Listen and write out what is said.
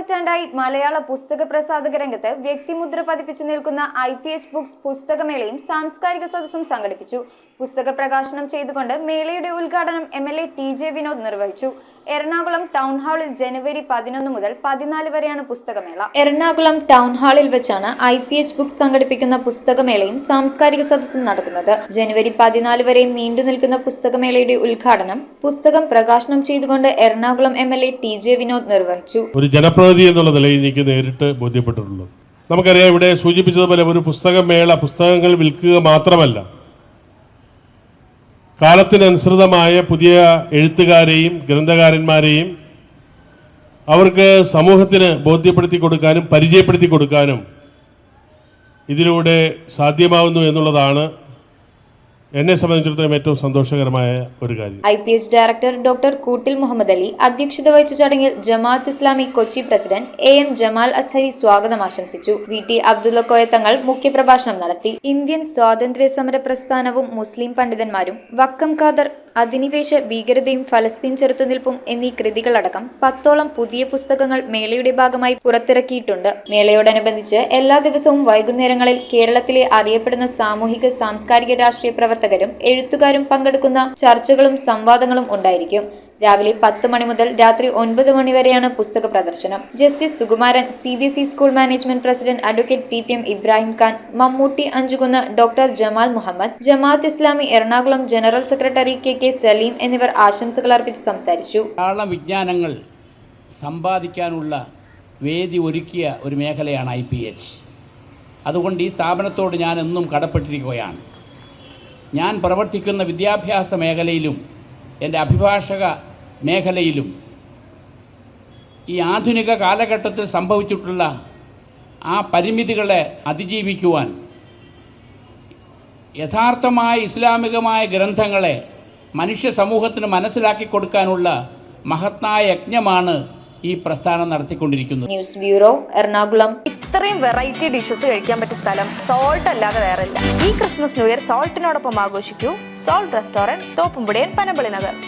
പതിറ്റാണ്ടായി മലയാള പുസ്തക പ്രസാധക രംഗത്ത് വ്യക്തിമുദ്ര പതിപ്പിച്ചു നിൽക്കുന്ന IPH ബുക്സ് പുസ്തകമേളയും സാംസ്കാരിക സദസ്സും സംഘടിപ്പിച്ചു. പുസ്തക പ്രകാശനം ചെയ്തുകൊണ്ട് മേളയുടെ ഉദ്ഘാടനം MLA TJ വിനോദ് നിർവഹിച്ചു. എറണാകുളം ടൗൺ ഹാളിൽ ജനുവരി 11 മുതൽ 14 വരെയാണ് പുസ്തകമേള. എറണാകുളം ടൗൺ ഹാളിൽ വെച്ചാണ് IPH ബുക്സ് സംഘടിപ്പിക്കുന്ന പുസ്തകമേളയും സാംസ്കാരിക സദസ്സും നടക്കുന്നത്. ജനുവരി 14 വരെ നീണ്ടു നിൽക്കുന്ന പുസ്തകമേളയുടെ ഉദ്ഘാടനം പുസ്തകം പ്രകാശനം ചെയ്തുകൊണ്ട് എറണാകുളം MLA TJ വിനോദ് നിർവഹിച്ചു. ഒരു ജനപ്രതിനിധി എന്നുള്ള നിലയിൽ എനിക്ക് നേരിട്ട് ബോധ്യപ്പെട്ടിട്ടുള്ളത്, നമുക്കറിയാം, ഇവിടെ സൂചിപ്പിച്ചതുപോലെ ഒരു പുസ്തകമേള പുസ്തകങ്ങൾ വിൽക്കുക മാത്രമല്ല, കാലത്തിനനുസൃതമായ പുതിയ എഴുത്തുകാരെയും ഗ്രന്ഥകാരന്മാരെയും അവർക്ക് സമൂഹത്തിന് ബോധ്യപ്പെടുത്തി കൊടുക്കാനും പരിചയപ്പെടുത്തി കൊടുക്കാനും ഇതിലൂടെ സാധ്യമാവുന്നു എന്നുള്ളതാണ് എന്നെ സംബന്ധിച്ചിടത്തോളം ഏറ്റവും സന്തോഷകരമായ ഒരു കാര്യം. IPH ഡയറക്ടർ ഡോക്ടർ കൂട്ടിൽ മുഹമ്മദ് അലി അധ്യക്ഷത വഹിച്ച ചടങ്ങിൽ ജമാഅത്ത് ഇസ്ലാമി കൊച്ചി പ്രസിഡന്റ് AM ജമാൽ അസ്ഹരി സ്വാഗതം ആശംസിച്ചു. VT അബ്ദുള്ള കോയ തങ്ങൾ മുഖ്യപ്രഭാഷണം നടത്തി. ഇന്ത്യൻ സ്വാതന്ത്ര്യ സമര പ്രസ്ഥാനവും മുസ്ലിം പണ്ഡിതന്മാരും, വക്കം ഖാദർ, അധിനിവേശ ഭീകരതയും ഫലസ്തീൻ ചെറുത്തുനിൽപ്പും എന്നീ കൃതികളടക്കം 10ഓളം പുതിയ പുസ്തകങ്ങൾ മേളയുടെ ഭാഗമായി പുറത്തിറക്കിയിട്ടുണ്ട്. മേളയോടനുബന്ധിച്ച് എല്ലാ ദിവസവും വൈകുന്നേരങ്ങളിൽ കേരളത്തിലെ അറിയപ്പെടുന്ന സാമൂഹിക സാംസ്കാരിക രാഷ്ട്രീയ പ്രവർത്തകരും എഴുത്തുകാരും പങ്കെടുക്കുന്ന ചർച്ചകളും സംവാദങ്ങളും ഉണ്ടായിരിക്കും. രാവിലെ 10 മണി മുതൽ രാത്രി 9 മണി വരെയാണ് പുസ്തക പ്രദർശനം. Justice Sukumaran, CBSE school management president advocate TPM Ibrahim Khan, Mammootty Anchukunnu, doctor Jamal Muhammad, Jamaat Islami Ernakulam general secretary KK Saleem എന്നിവർ ആശംസകൾ അർപ്പിച്ച് സംസാരിച്ചു. ധാരാളം വിജ്ഞാനങ്ങൾ സമ്പാദിക്കാനുള്ള വേദി ഒരുക്കിയ ഒരു മേഖലയാണ് IPH. അതുകൊണ്ട് ഈ സ്ഥാപനത്തോട് ഞാൻ എന്നും കടപ്പെട്ടിരിക്കുകയാണ്. ഞാൻ പ്രവർത്തിക്കുന്ന വിദ്യാഭ്യാസ മേഖലയിലും എൻ്റെ അഭിഭാഷക മേഖലയിലും ഈ ആധുനിക കാലഘട്ടത്തിൽ സംഭവിച്ചിട്ടുള്ള ആ പരിമിതികളെ അതിജീവിക്കുവാൻ യഥാർത്ഥമായ ഇസ്ലാമികമായ ഗ്രന്ഥങ്ങളെ മനുഷ്യ സമൂഹത്തിന് മനസ്സിലാക്കി കൊടുക്കാനുള്ള മഹത്തായ യജ്ഞമാണ് ഈ പ്രസ്ഥാനം നടത്തിക്കൊണ്ടിരിക്കുന്നത്. News bureau, Ernakulam. ഇത്രയും വെറൈറ്റി ഡിഷസ് കഴിക്കാൻ പറ്റിയ സ്ഥലം സോൾട്ട് അല്ലാതെ വേറില്ല. ഈ ക്രിസ്മസ് ന്യൂ ഇയർ സോൾട്ടിനോടൊപ്പം ആഘോഷിക്കൂ. സോൾട്ട് റെസ്റ്റോറന്റ്, തോപ്പുംപുടിയൻ, പനമ്പള്ളി നഗർ.